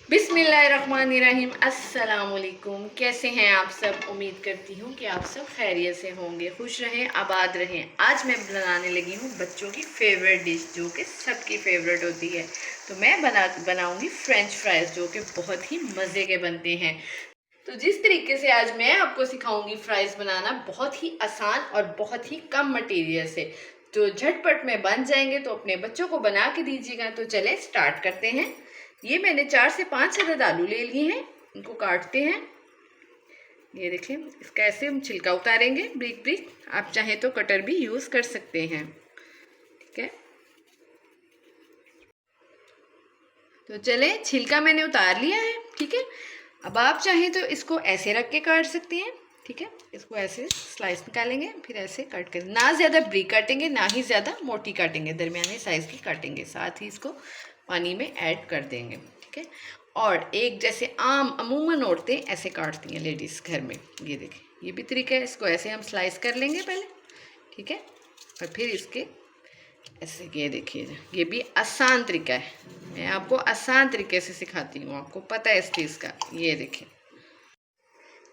बिस्मिल्लाहिर्रहमानिर्रहीम। अस्सलाम वालेकुम। कैसे हैं आप सब? उम्मीद करती हूँ कि आप सब खैरियत से होंगे, खुश रहें, आबाद रहें। आज मैं बनाने लगी हूँ बच्चों की फेवरेट डिश, जो कि सबकी फेवरेट होती है। तो मैं बनाऊँगी फ्रेंच फ्राइज़, जो कि बहुत ही मज़े के बनते हैं। तो जिस तरीके से आज मैं आपको सिखाऊंगी फ्राइज़ बनाना, बहुत ही आसान और बहुत ही कम मटेरियल से, तो झटपट में बन जाएंगे। तो अपने बच्चों को बना के दीजिएगा। तो चले स्टार्ट करते हैं। ये मैंने 4 से 5 अदद आलू ले लिए हैं। इनको काटते हैं। ये देखें, इसका ऐसे हम छिलका उतारेंगे ब्रिक ब्रिक। आप चाहें तो कटर भी यूज़ कर सकते हैं। ठीक है, तो चले, छिलका मैंने उतार लिया है। ठीक है, अब आप चाहें तो इसको ऐसे रख के काट सकते हैं। ठीक है, इसको ऐसे स्लाइस निकालेंगे, फिर ऐसे कट कर, ना ज़्यादा ब्रिक काटेंगे ना ही ज़्यादा मोटी काटेंगे, दरमियाने साइज़ की काटेंगे। साथ ही इसको पानी में ऐड कर देंगे। ठीक है, और एक जैसे अमूमन औरतें ऐसे काटती हैं लेडीज़ घर में। ये देखें, ये भी तरीका है। इसको ऐसे हम स्लाइस कर लेंगे पहले। ठीक है, और फिर इसके ऐसे, ये देखिए, ये भी आसान तरीका है। मैं आपको आसान तरीके से सिखाती हूँ, आपको पता है इस चीज़ का। ये देखिए,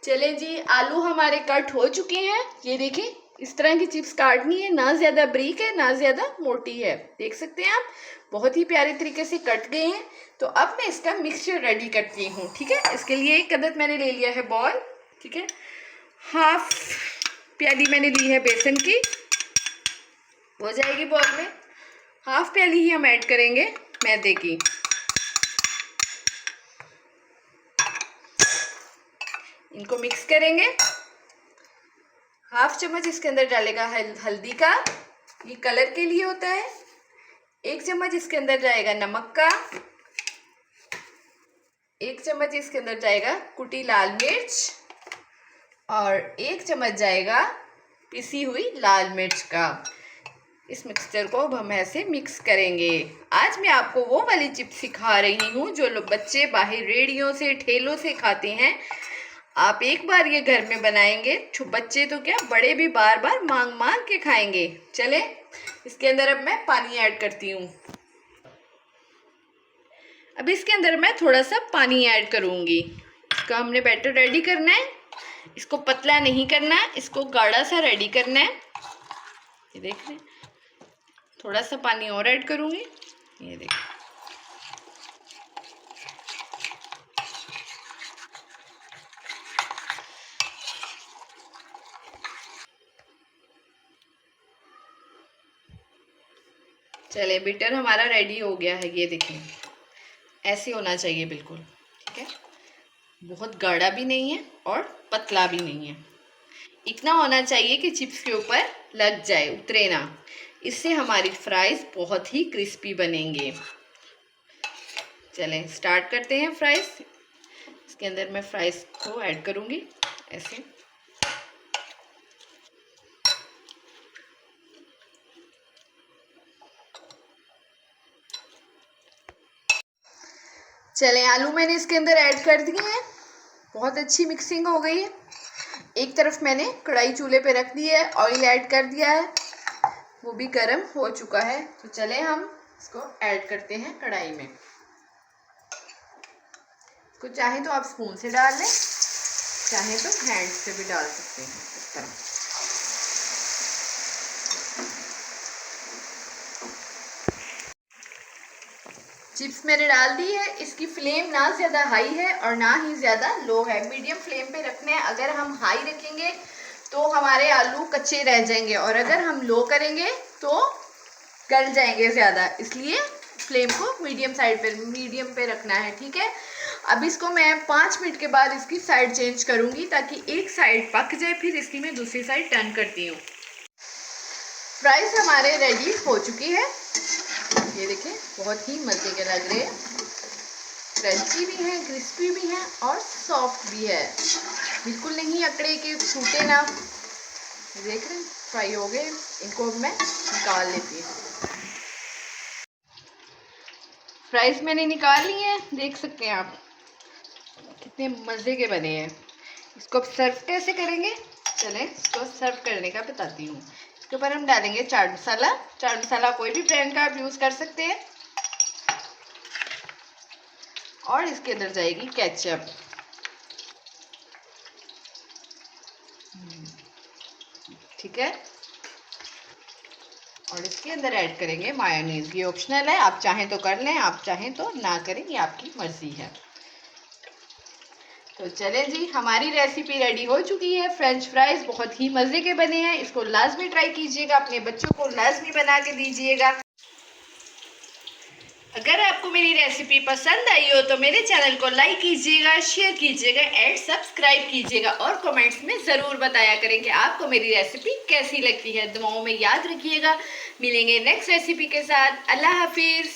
चले जी, आलू हमारे कट हो चुके हैं। ये देखिए, इस तरह की चिप्स काटनी है, ना ज़्यादा ब्रीक है ना ज़्यादा मोटी है। देख सकते हैं आप, बहुत ही प्यारे तरीके से कट गए हैं। तो अब मैं इसका मिक्सचर रेडी करती हूँ। ठीक है, इसके लिए एक अदद मैंने ले लिया है बॉल। ठीक है, हाफ प्याली मैंने ली है बेसन की, हो जाएगी बॉल में। हाफ प्याली ही हम ऐड करेंगे मैदे की। इनको मिक्स करेंगे। हाफ चम्मच इसके अंदर डालेगा हल्दी का, ये कलर के लिए होता है। 1 चम्मच इसके अंदर जाएगा नमक का। 1 चम्मच इसके अंदर जाएगा कुटी लाल मिर्च, और 1 चम्मच जाएगा पिसी हुई लाल मिर्च का। इस मिक्सचर को अब हम ऐसे मिक्स करेंगे। आज मैं आपको वो वाली चिप्स सिखा रही हूँ जो लोग बच्चे बाहर रेडियो से, ठेलों से खाते हैं। आप एक बार ये घर में बनाएंगे, बच्चे तो क्या, बड़े भी बार बार मांग मांग के खाएंगे। चले, इसके अंदर अब मैं पानी ऐड करती हूँ। अब इसके अंदर मैं थोड़ा सा पानी ऐड करूँगी। इसका हमने बैटर रेडी करना है। इसको पतला नहीं करना है, इसको गाढ़ा सा रेडी करना है। ये देख रहे हैं, थोड़ा सा पानी और ऐड करूँगी। ये देखिए, चले, बैटर हमारा रेडी हो गया है। ये देखिए, ऐसे होना चाहिए बिल्कुल। ठीक है, बहुत गाढ़ा भी नहीं है और पतला भी नहीं है। इतना होना चाहिए कि चिप्स के ऊपर लग जाए, उतरे ना। इससे हमारी फ्राइज बहुत ही क्रिस्पी बनेंगे। चलें स्टार्ट करते हैं फ्राइज। इसके अंदर मैं फ्राइज को ऐड करूँगी ऐसे। चलें, आलू मैंने इसके अंदर ऐड कर दिए हैं। बहुत अच्छी मिक्सिंग हो गई है। एक तरफ मैंने कढ़ाई चूल्हे पे रख दी है, ऑयल ऐड कर दिया है, वो भी गर्म हो चुका है। तो चलें हम इसको ऐड करते हैं कढ़ाई में। इसको चाहे तो आप स्पून से डाल लें, चाहे तो हैंड से भी डाल सकते हैं, इस तरह। चिप्स मैंने डाल दी है। इसकी फ्लेम ना ज़्यादा हाई है और ना ही ज़्यादा लो है, मीडियम फ्लेम पे रखना है। अगर हम हाई रखेंगे तो हमारे आलू कच्चे रह जाएंगे, और अगर हम लो करेंगे तो गल जाएंगे ज़्यादा। इसलिए फ्लेम को मीडियम पे रखना है। ठीक है, अब इसको मैं 5 मिनट के बाद इसकी साइड चेंज करूँगी, ताकि एक साइड पक जाए, फिर इसकी मैं दूसरी साइड टर्न करती हूँ। फ्राइज हमारे रेडी हो चुकी है। ये देखिए, बहुत ही मज़े के लग रहे हैं, क्रंची भी है, क्रिस्पी भी है और सॉफ्ट भी है। बिल्कुल नहीं अकड़े के, टूटे ना। देख रहे हैं, फ्राई हो गए। इनको मैं निकाल लेती हूँ। फ्राइज मैंने निकाल लिए हैं, देख सकते हैं आप कितने मज़े के बने हैं। इसको अब सर्व कैसे करेंगे, चलें इसको सर्व करने का बताती हूँ। इसके ऊपर हम डालेंगे चाट मसाला। चाट मसाला कोई भी ब्रांड का आप यूज़ कर सकते हैं। और इसके अंदर जाएगी केचप। ठीक है, और इसके अंदर ऐड करेंगे मायोनीज। ये ऑप्शनल है, आप चाहें तो कर लें, आप चाहें तो ना करें, ये आपकी मर्जी है। तो चलें जी, हमारी रेसिपी रेडी हो चुकी है। फ्रेंच फ्राइज बहुत ही मज़े के बने हैं, इसको लाजमी ट्राई कीजिएगा, अपने बच्चों को लाजमी बना के दीजिएगा। अगर आपको मेरी रेसिपी पसंद आई हो तो मेरे चैनल को लाइक कीजिएगा, शेयर कीजिएगा एंड सब्सक्राइब कीजिएगा, और कमेंट्स में ज़रूर बताया करें कि आपको मेरी रेसिपी कैसी लगती है। दुआओं में याद रखिएगा। मिलेंगे नेक्स्ट रेसिपी के साथ। अल्लाह हाफिज़।